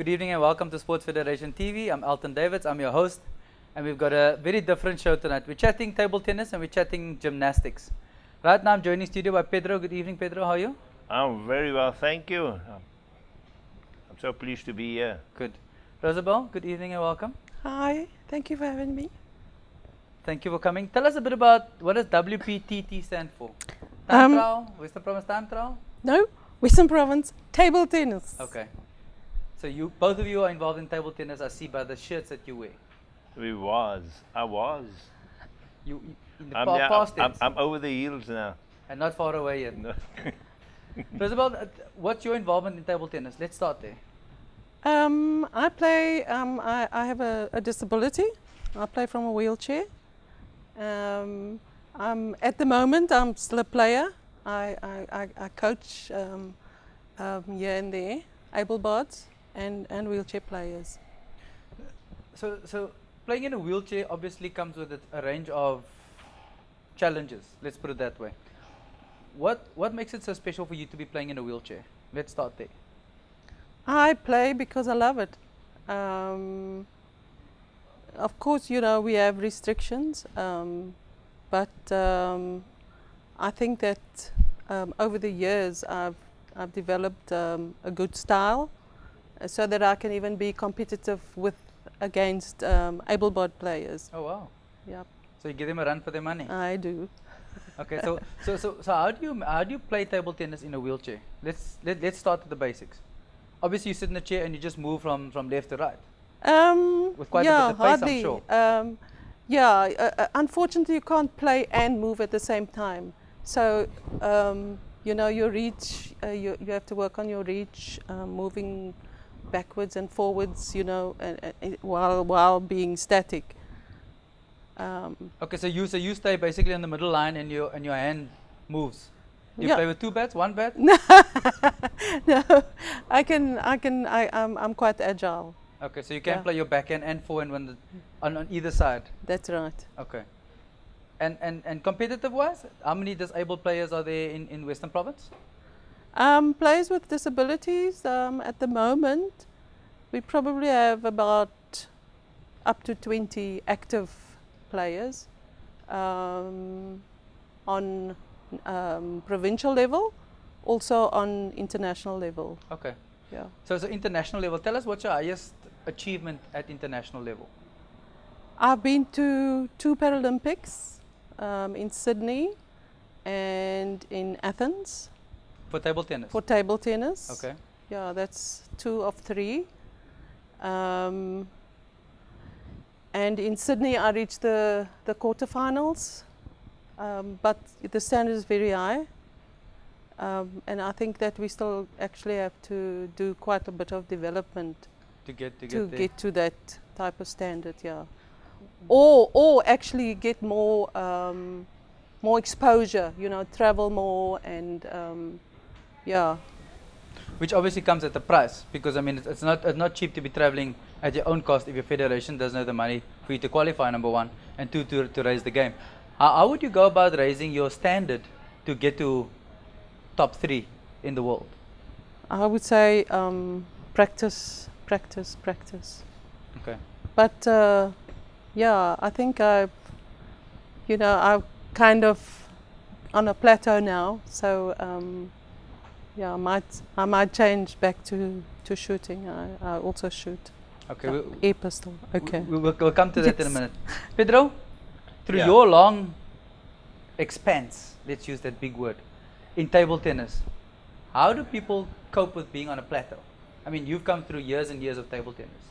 evening and welcome to Sports Federation TV. I'm Elton Davids, I'm your host, and we've got a very different show tonight. We're chatting table tennis and we're chatting gymnastics. Right now I'm joined in studio by Pedro. Good evening, Pedro, how are you? I'm very well, thank you. I'm so pleased to be here. Good. Rosebelle, good evening and welcome. Hi, thank you for having me. Thank you for coming. Tell us a bit about what does WPTT stand for? Time trial? Western Province time trial? No, Western Province table tennis. Okay. So you, both of you are involved in table tennis, I see by the shirts that you wear. I was. You in the I'm, past tense. I'm over the heels now. And not far away yet. No. Rosebelle, what's your involvement in table tennis? Let's start there. I play, I have a disability. I play from a wheelchair. At the moment, I'm still a player. I coach here and there, able-bodied and wheelchair players. So playing in a wheelchair obviously comes with a range of challenges, let's put it that way. What makes it so special for you to be playing in a wheelchair? Let's start there. I play because I love it. Of course, you know, we have restrictions, but I think that over the years I've developed a good style so that I can even be competitive against able-bodied players. Oh wow. Yep. So you give them a run for their money. I do. Okay, so how do you play table tennis in a wheelchair? Let's start with the basics. Obviously you sit in a chair and you just move from left to right. With quite a bit of pace, I'm sure. Unfortunately you can't play and move at the same time. So you know, your reach, you have to work on your reach, moving backwards and forwards, you know, while being static. Okay, so you stay basically on the middle line and your hand moves. You play with two bats, one bat? No, I'm quite agile. Okay, so you can play your backhand and forehand on either side. That's right. Okay. And competitive wise, how many disabled players are there in Western Province? Players with disabilities, at the moment, we probably have about up to 20 active players on provincial level, also on international level. Okay. Yeah. So international level, tell us what's your highest achievement at international level? I've been to 2 Paralympics in Sydney and in Athens. For table tennis? For table tennis. Okay. Yeah, that's 2 of 3. And in Sydney I reached the quarterfinals, but the standard is very high. And I think that we still actually have to do quite a bit of development to get to that type of standard, yeah. Or actually get more exposure, you know, travel more and yeah. Which obviously comes at a price, because I mean it's not cheap to be traveling at your own cost if your federation doesn't have the money for you to qualify, number one, and two, to raise the game. How would you go about raising your standard to get to top 3 in the world? I would say practice. Okay. But yeah, I think I'm kind of on a plateau now, so yeah, I might change back to shooting. I also shoot. Okay. Air pistol. Okay. We'll come to that in a minute. Pedro, through Yeah. your long expanse, let's use that big word, in table tennis, how do people cope with being on a plateau? I mean, you've come through years and years of table tennis.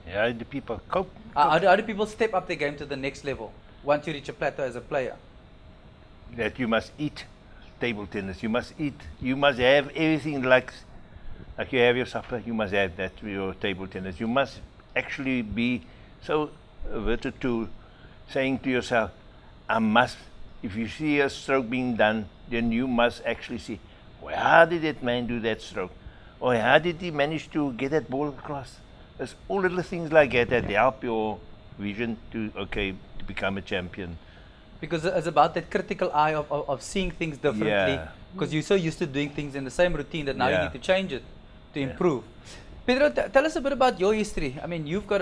Yeah, the people cope. How do people step up their game to the next level once you reach a plateau as a player? That you must eat table tennis. You must eat. You must have everything like you have your supper. You must have that with your table tennis. You must actually be so averted to saying to yourself, I must. If you see a stroke being done, then you must actually see, well, how did that man do that stroke? Or how did he manage to get that ball across? There's all little things like that help your vision to become a champion. Because it's about that critical eye of seeing things differently. Yeah. Because you're so used to doing things in the same routine that now you Yeah. need to change it to improve. Pedro, tell us a bit about your history. I mean, you've got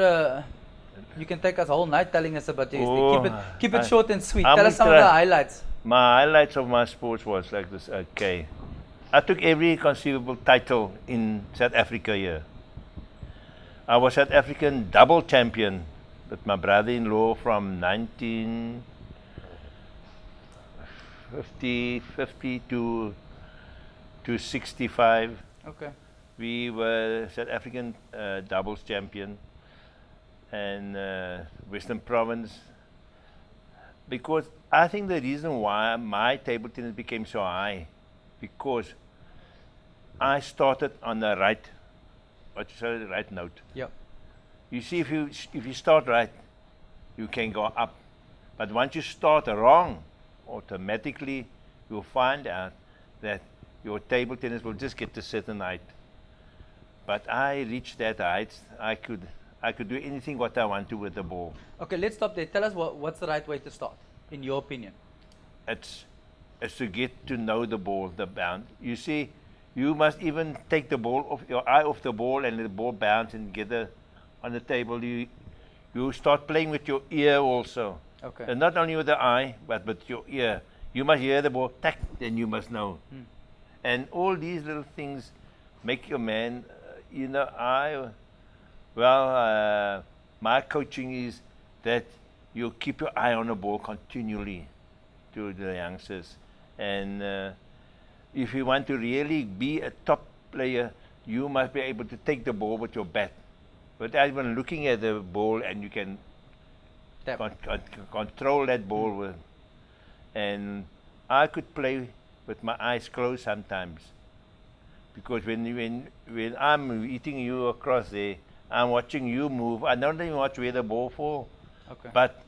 you can take us whole night telling us about your history. Keep it short and sweet. Tell us some of the highlights. My highlights of my sports was like this. Okay, I took every conceivable title in South Africa here. I was South African double champion with my brother-in-law from 1950 to 65. Okay. We were South African doubles champion and Western Province. Because I think the reason why my table tennis became so high, because I started on the right note. Yep. You see, if you start right, you can go up. But once you start wrong, automatically you'll find out that your table tennis will just get to a certain height. But I reached that height. I could do anything what I want to with the ball. Okay, let's stop there. Tell us what's the right way to start, in your opinion. It's to get to know the ball, the bound. You see, you must even take the ball off your eye off the ball and let the ball bounce and get on the table. You start playing with your ear also. Okay. And not only with the eye, but with your ear. You must hear the ball, tack, then you must know. And all these little things make your man. My coaching is that you keep your eye on the ball continually to the youngsters. And if you want to really be a top player, you must be able to take the ball with your bat. Without even looking at the ball, and you can control that ball with. And I could play with my eyes closed sometimes. Because when I'm eating you across there, I'm watching you move. I don't even watch where the ball falls. Okay. But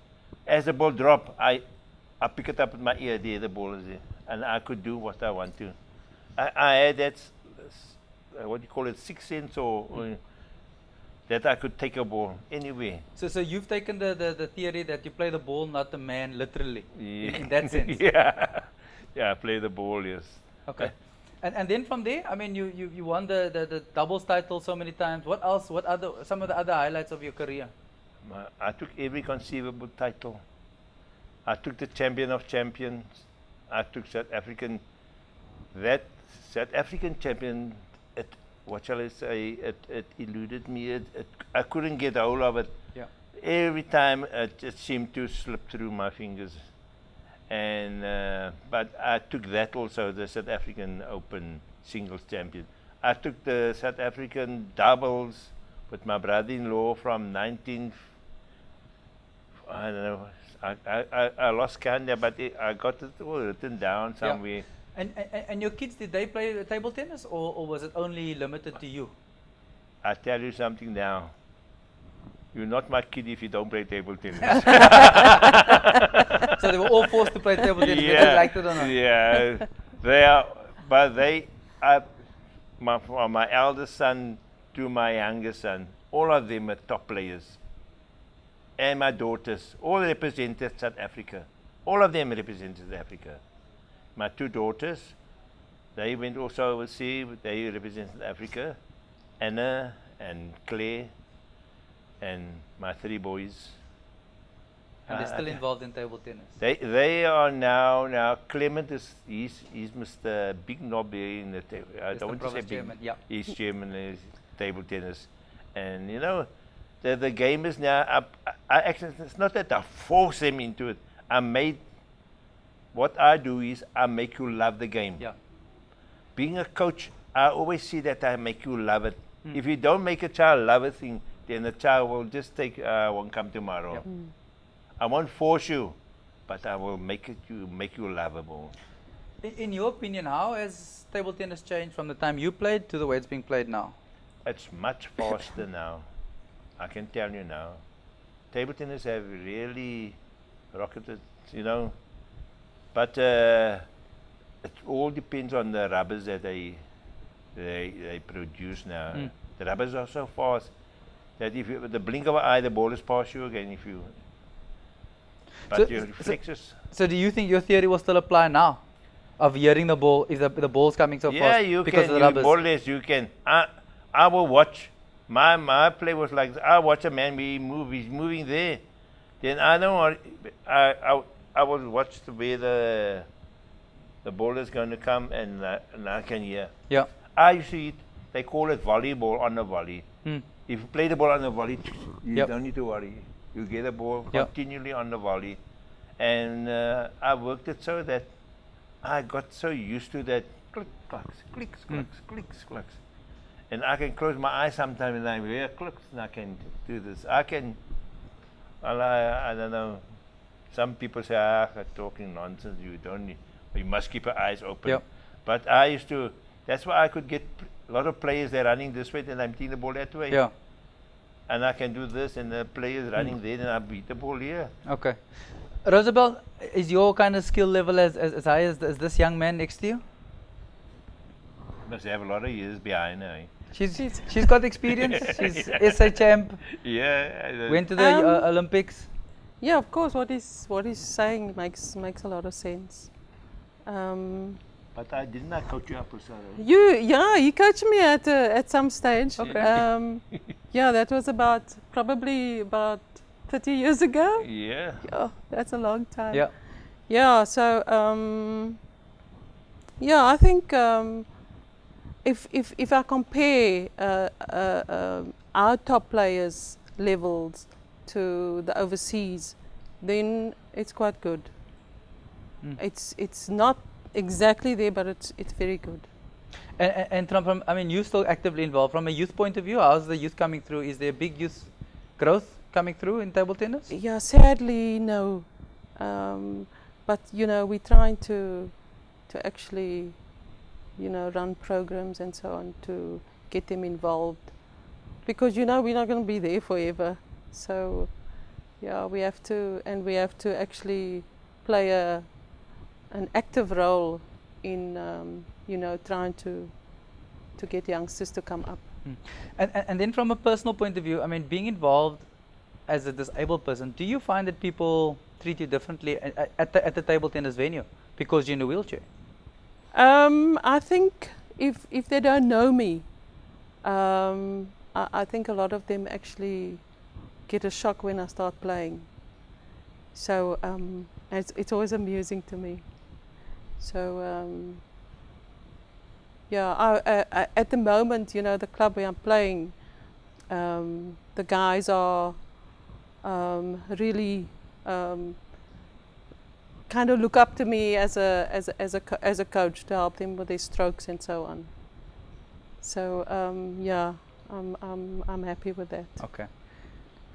as the ball drop, I pick it up with my ear. There, the ball is there, and I could do what I want to. I had that, what do you call it, sixth sense, or that I could take a ball anywhere. So you've taken the theory that you play the ball, not the man, literally, in that sense. Yeah, I play the ball, yes. Okay. And then from there, I mean, you won the doubles title so many times. What else? Some of the other highlights of your career? I took every conceivable title. I took the champion of champions. I took South African. That South African champion, what shall I say? It eluded me. I couldn't get a hold of it. Yeah. Every time it seemed to slip through my fingers. And but I took that also, the South African Open singles champion. I took the South African doubles with my brother-in-law from I don't know, I lost count there, but I got it all written down somewhere. Yeah. And your kids, did they play table tennis, or was it only limited to you? I tell you something now. You're not my kid if you don't play table tennis. So they were all forced to play table tennis, whether they liked it or not. Yeah, they are, but from my eldest son to my youngest son, all of them are top players. And my daughters, all represented South Africa. All of them represented South Africa. My two daughters, they went also overseas, they represented Africa. Anna and Claire, and my three boys. And they're still involved in table tennis. They are now. Clement he's Mr. Big Knob here in the table. I don't want to say big. Chairman, yeah. He's chairman of table tennis, and you know, the game is now up. I actually, it's not that I force them into it. What I do is I make you love the game. Yeah. Being a coach, I always see that I make you love it. If you don't make a child love a thing, then the child will just won't come tomorrow. Yep. I won't force you, but I will make you lovable. In your opinion, how has table tennis changed from the time you played to the way it's being played now? It's much faster now. I can tell you now. Table tennis have really rocketed, you know. But it all depends on the rubbers that they produce now. The rubbers are so fast that if you, with the blink of an eye, the ball is past you again. If you, but your reflexes. So do you think your theory will still apply now, of hearing the ball if the ball's coming so fast? Yeah, you because can. of the rubbers? More or less, you can. I will watch My play was like, I watch a man move, he's moving there. Then I don't want, I will watch where the ball is going to come, and I can hear. Yeah. I usually, they call it volleyball on the volley. Mm. If you play the ball on the volley, you Yep. don't need to worry. You get the ball Yep. continually on the volley. And I worked it so that I got so used to that click, clacks, clicks, clacks, clicks, clacks. And I can close my eyes sometimes and I hear clicks and I can do this. I don't know. Some people say, you're talking nonsense. You must keep your eyes open. Yep. But I used to, that's why I could get a lot of players, they're running this way and I'm hitting the ball that way. Yeah. And I can do this and the players running there and I beat the ball here. Okay. Rosebelle, is your kind of skill level as high as this young man next to you? Must have a lot of years behind her. She's got experience. She's SA champ. Yeah. Went to the Olympics. Yeah, of course. What he's saying makes a lot of sense. But I didn't coach you up or something. You coached me at some stage. Okay. Yeah, that was probably about 30 years ago. Yeah. Yeah, that's a long time. Yeah. Yeah. So yeah, I think if I compare our top players' levels to the overseas, then it's quite good. It's not exactly there, but it's very good. And from I mean, you're still actively involved. From a youth point of view, how's the youth coming through? Is there big youth growth coming through in table tennis? Yeah, sadly no. But we're trying to actually run programs and so on to get them involved, because we're not going to be there forever. So yeah, we have to actually play an active role in trying to get youngsters to come up. And then from a personal point of view, I mean, being involved as a disabled person, do you find that people treat you differently at the table tennis venue because you're in a wheelchair? I think if they don't know me, I think a lot of them actually get a shock when I start playing. So it's always amusing to me. So yeah, at the moment, the club where I'm playing, the guys are really kind of look up to me as a coach to help them with their strokes and so on. So yeah, I'm happy with that. Okay.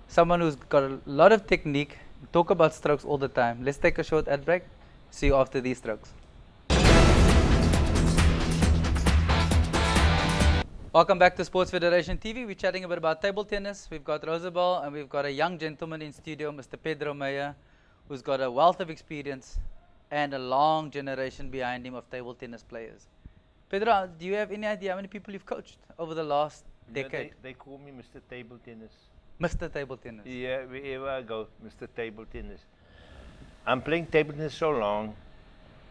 Someone who's got a lot of technique, talk about strokes all the time. Let's take a short ad break. See you after these strokes. Welcome back to Sports Federation TV. We're chatting a bit about table tennis. We've got Rosebelle and we've got a young gentleman in studio, Mr. Pedro Meyer, who's got a wealth of experience and a long generation behind him of table tennis players. Pedro, do you have any idea how many people you've coached over the last decade? They call me Mr. Table Tennis. Mr. Table Tennis. Yeah, wherever I go, Mr. Table Tennis. I'm playing table tennis so long,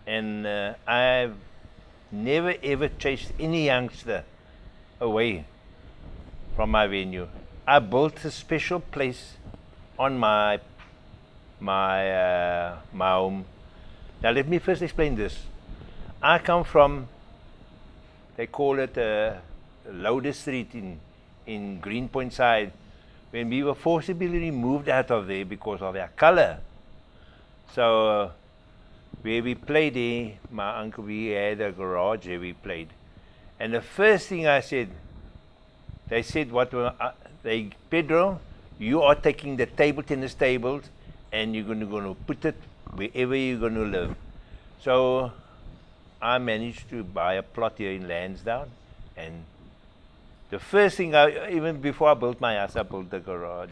and I've never ever chased any youngster away from my venue. I built a special place on my home. Now let me first explain this. I come from, they call it Lauder Street in Greenpoint side, when we were forcibly removed out of there because of our color. So where we played there, my uncle, we had a garage where we played. And the first thing I said, they said, Pedro, you are taking the table tennis tables and you're going to put it wherever you're going to live. So I managed to buy a plot here in Lansdowne, and the first thing, even before I built my house, I built the garage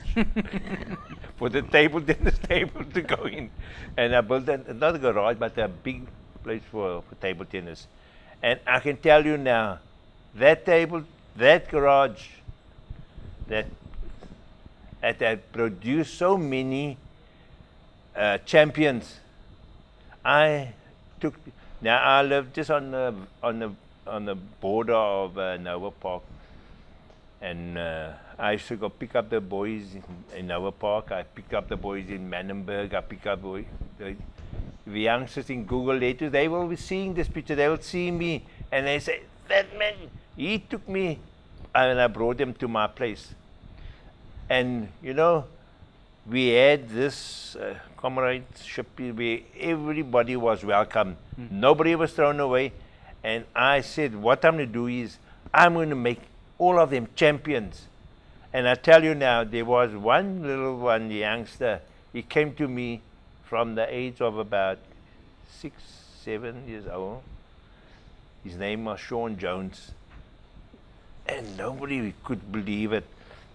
for the table tennis table to go in. And I built not a garage, but a big place for table tennis. And I can tell you now, that garage, that produced so many champions. I live just on the border of Nova Park. And I used to go pick up the boys in our park. I pick up the boys in Manenberg. I pick up the youngsters in Google later. They will be seeing this picture. They will see me and they say, that man, he took me, and I brought them to my place. And you know, we had this comradeship where everybody was welcome. Nobody was thrown away. And I said, what I'm going to do is, I'm going to make all of them champions. And I tell you now, there was one little one, youngster, he came to me from the age of about 6, 7 years old. His name was Sean Jones. And nobody could believe it.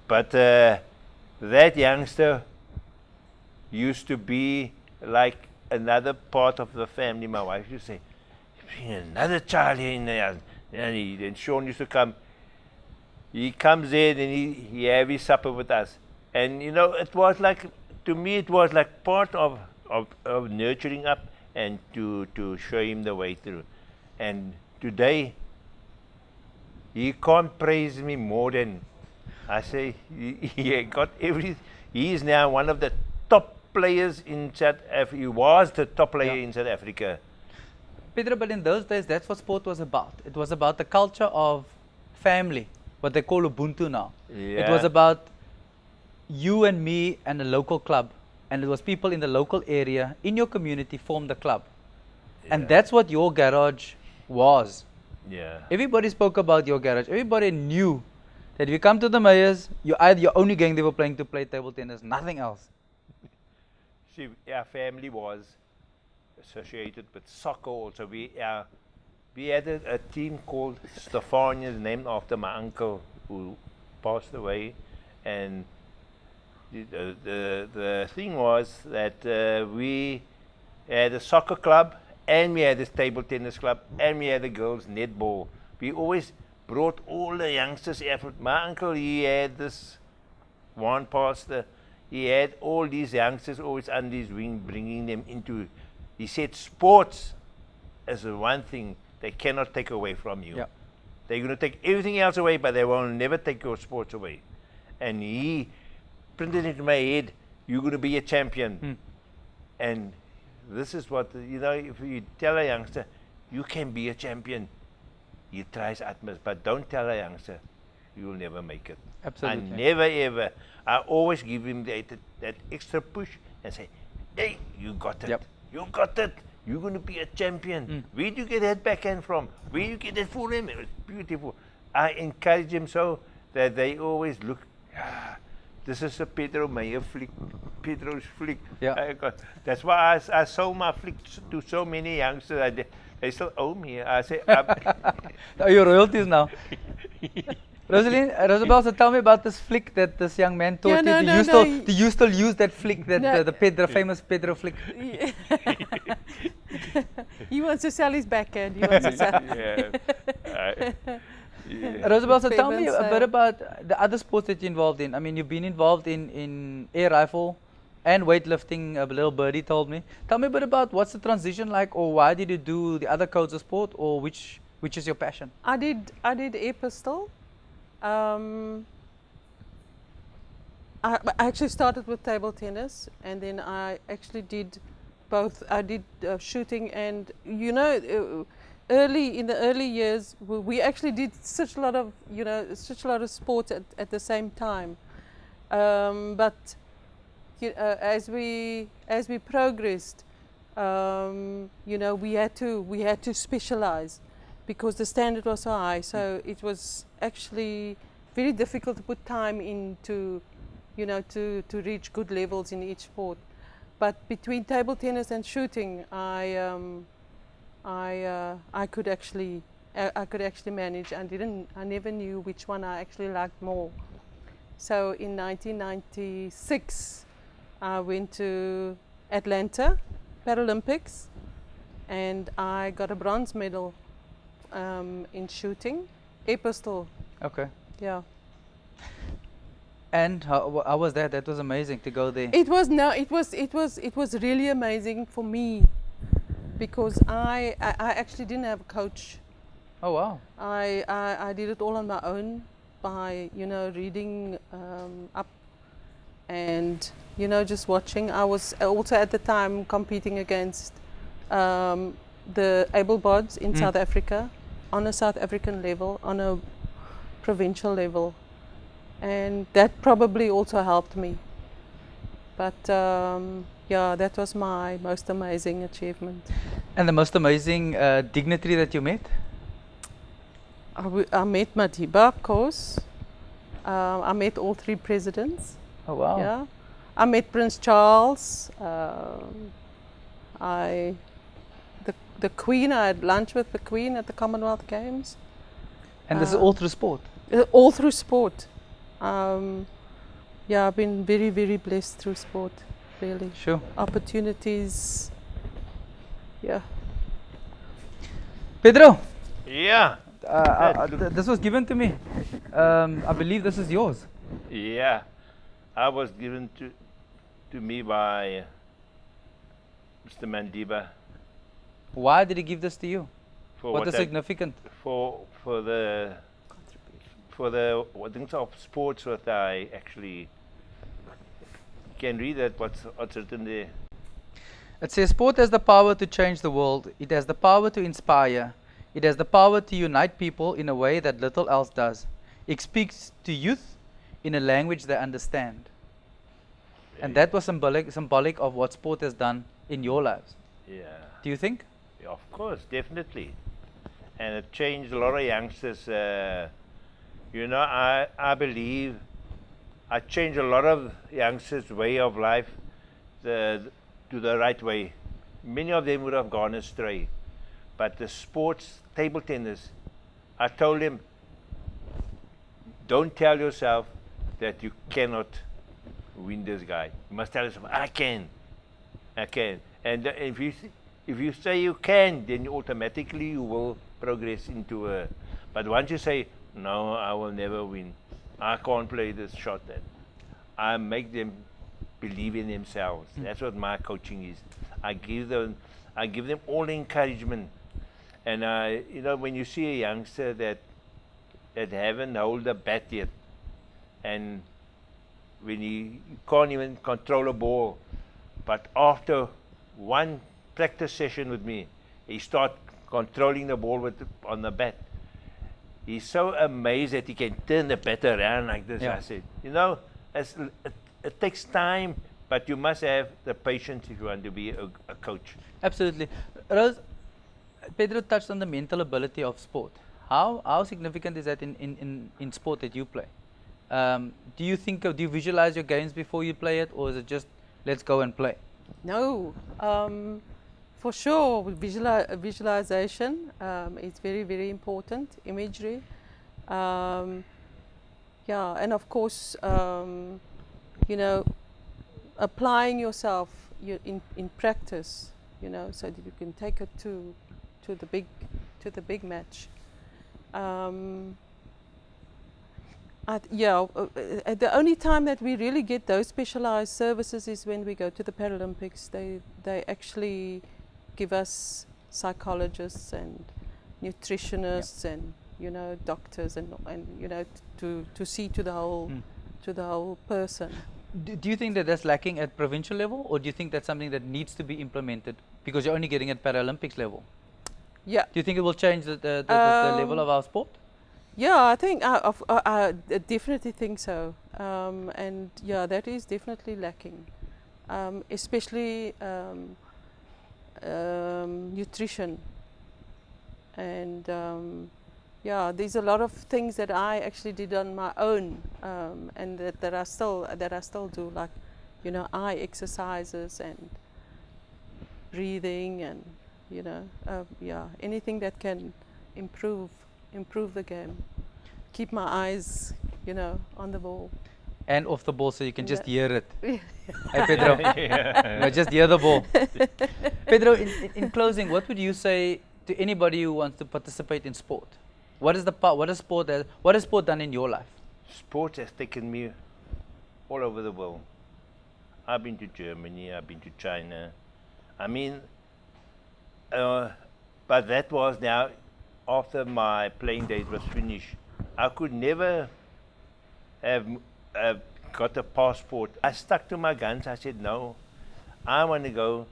But that youngster used to be like another part of the family. My wife used to say, another child here in there. And Sean used to come. He comes in and he have his supper with us. And you know, it was like, to me, it was like part of nurturing up and to show him the way through. And today, he can't praise me more than, I say, he got everything. He is now one of the top players in South Africa. He was the top player in South Africa. Pedro, but in those days, that's what sport was about. It was about the culture of family, what they call Ubuntu now. It was about you and me and a local club. And it was people in the local area, in your community, formed the club. And that's what your garage was. Everybody spoke about your garage. Everybody knew that if you come to the Meyers, you're only going there for playing to play table tennis, nothing else. See, our family was associated with soccer also. We had a team called Stefanius, named after my uncle who passed away. And the thing was that we had a soccer club, and we had this table tennis club, and we had the girls netball. We always brought all the youngsters effort. My uncle, he had this one pastor, he had all these youngsters always under his wing, bringing them into, he said sports is the one thing they cannot take away from you. They're going to take everything else away, but they will never take your sports away. And he printed into my head, you're going to be a champion. And this is what, you know, if you tell a youngster, you can be a champion, he tries utmost, but don't tell a youngster, you will never make it. Absolutely. I never ever, I always give him that extra push and say, hey, you got it. You got it. You're going to be a champion. Where do you get that backhand from? Where do you get that forehand? It was beautiful. I encourage them so that they always look, this is a Pedro Meyer flick, Pedro's flick. That's why I sold my flick to so many youngsters. They still owe me. I say, are your royalties now? Rosebelle, so tell me about this flick that this young man taught you. Do you still use that flick, that the famous Pedro flick? He wants to sell his backhand. He wants to sell. Rosebelle, so tell me a bit about the other sports that you're involved in. I mean, you've been involved in air rifle and weightlifting, a little birdie told me. Tell me a bit about what's the transition like, or why did you do the other codes of sport, or which is your passion? I did air pistol. I actually started with table tennis, and then I actually did both. I did shooting, and you know, in the early years, we actually did such a lot of sports at the same time. But as we progressed, you know, we had to specialize, because the standard was so high. So it was actually very difficult to put time into, you know, to reach good levels in each sport. But between table tennis and shooting, I could actually manage. I never knew which one I actually liked more. So in 1996, I went to Atlanta Paralympics, and I got a bronze medal in shooting, air pistol. Okay. Yeah. And how was that? That was amazing to go there. It was really amazing for me, because I actually didn't have a coach. Oh wow. I did it all on my own. by, reading up and, just watching. I was also at the time competing against the able-bods in South Africa on a South African level, on a provincial level. And that probably also helped me. But yeah, that was my most amazing achievement. And the most amazing dignitary that you met? I met Madiba, of course. I met all 3 presidents. Oh wow. Yeah. I met Prince Charles. The Queen, I had lunch with the Queen at the Commonwealth Games. And this is all through sport? All through sport. Yeah, I've been very, very blessed through sport, really. Sure. Opportunities, yeah. Pedro, Yeah. this was given to me. I believe this is yours. Yeah. I was given to me by Mr. Mandiba. Why did he give this to you? For What is I- significant? For the things of sports that I actually can read that what's written there. It says, sport has the power to change the world. It has the power to inspire. It has the power to unite people in a way that little else does. It speaks to youth in a language they understand. And that was symbolic of what sport has done in your lives. Yeah. Do you think? Yeah, of course, definitely. And it changed a lot of youngsters. I believe I changed a lot of youngsters' way of life to the right way. Many of them would have gone astray. But the sports, table tennis, I told them, don't tell yourself that you cannot win this guy. You must tell yourself, I can. And if you say you can, then automatically you will progress into a. But once you say, no, I will never win. I can't play this shot. Then I make them believe in themselves. That's what my coaching is. I give them all the encouragement. And when you see a youngster that haven't held a bat yet, and when you can't even control a ball, but after one practice session with me, he start controlling the ball on the bat. He's so amazed that he can turn the bat around like this. Yeah. I said, it takes time, but you must have the patience if you want to be a coach. Absolutely. Rose, Pedro touched on the mental ability of sport. How significant is that in sport that you play? Do you visualize your games before you play it, or is it just let's go and play? No, for sure, visualization is very, very important, imagery. Yeah, and of course, applying yourself in practice, so that you can take it to the big match. The only time that we really get those specialized services is when we go to the Paralympics. They actually give us psychologists and nutritionists and doctors and to see to the whole person. Do you think that that's lacking at provincial level, or do you think that's something that needs to be implemented because you're only getting at Paralympics level? Yeah. Do you think it will change the level of our sport? Yeah, I think I definitely think so, and yeah, that is definitely lacking, especially nutrition, and yeah, there's a lot of things that I actually did on my own, and that I still do, like eye exercises and breathing, and yeah, anything that can improve the game, keep my eyes on the ball and off the ball, so you can just hear it. Yeah. Hey Pedro, just hear the ball. Pedro, in closing, what would you say to anybody who wants to participate in sport? What has sport done in your life? Sport has taken me all over the world. I've been to Germany, I've been to China. I mean, but that was now after my playing days was finished. I could never have got a passport. I stuck to my guns. I said, no, I want to go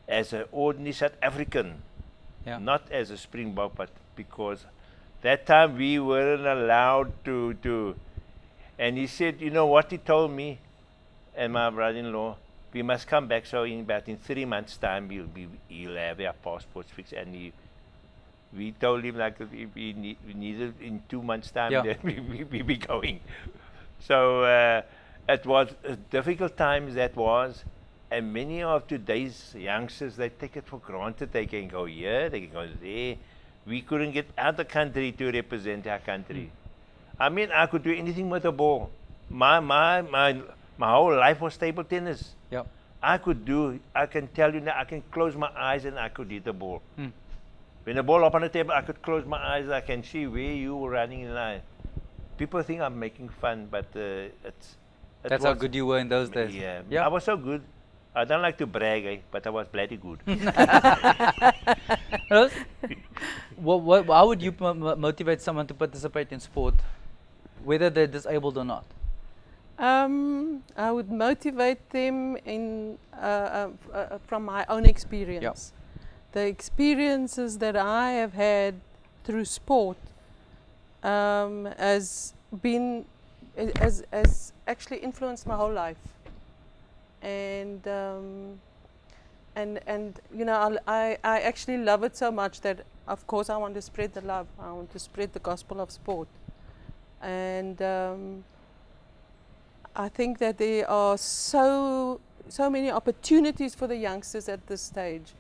as an ordinary South African, not as a Springbok, but because that time we weren't allowed to. And he said, you know what he told me and my brother-in-law, we must come back. So in 3 months' time, he'll have our passports fixed. And we told him like we needed in 2 months' time that we be going. So it was a difficult time that was. And many of today's youngsters, they take it for granted. They can go here, they can go there. We couldn't get out the country to represent our country. I mean, I could do anything with a ball. My whole life was table tennis. Yep. I can tell you now, I can close my eyes and I could hit the ball. When the ball up on the table, I could close my eyes, I can see where you were running in line. People think I'm making fun, but that's how good you were in those days. Yeah, I was so good. I don't like to brag, but I was bloody good. Rose, how would you motivate someone to participate in sport, whether they're disabled or not? I would motivate them from my own experience. The experiences that I have had through sport has actually influenced my whole life. And you know, I actually love it so much that of course I want to spread the love. I want to spread the gospel of sport. And I think that there are so many opportunities for the youngsters at this stage.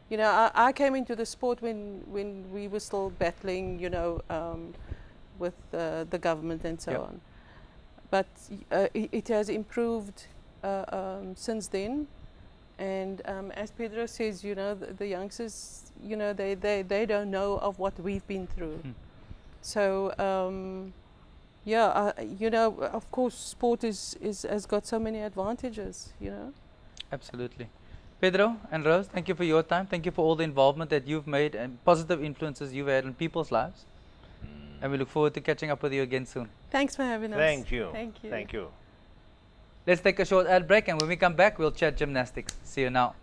You know, I came into the sport when we were still battling, you know, with the government and so on. But it has improved since then. And as Pedro says, you know, the youngsters, you know, they don't know of what we've been through. So yeah, you know, of course, sport has got so many advantages, you know. Absolutely. Pedro and Rose, thank you for your time. Thank you for all the involvement that you've made and positive influences you've had in people's lives. And we look forward to catching up with you again soon. Thanks for having us. Thank you. Thank you. Thank you. Let's take a short ad break, and when we come back, we'll chat gymnastics. See you now.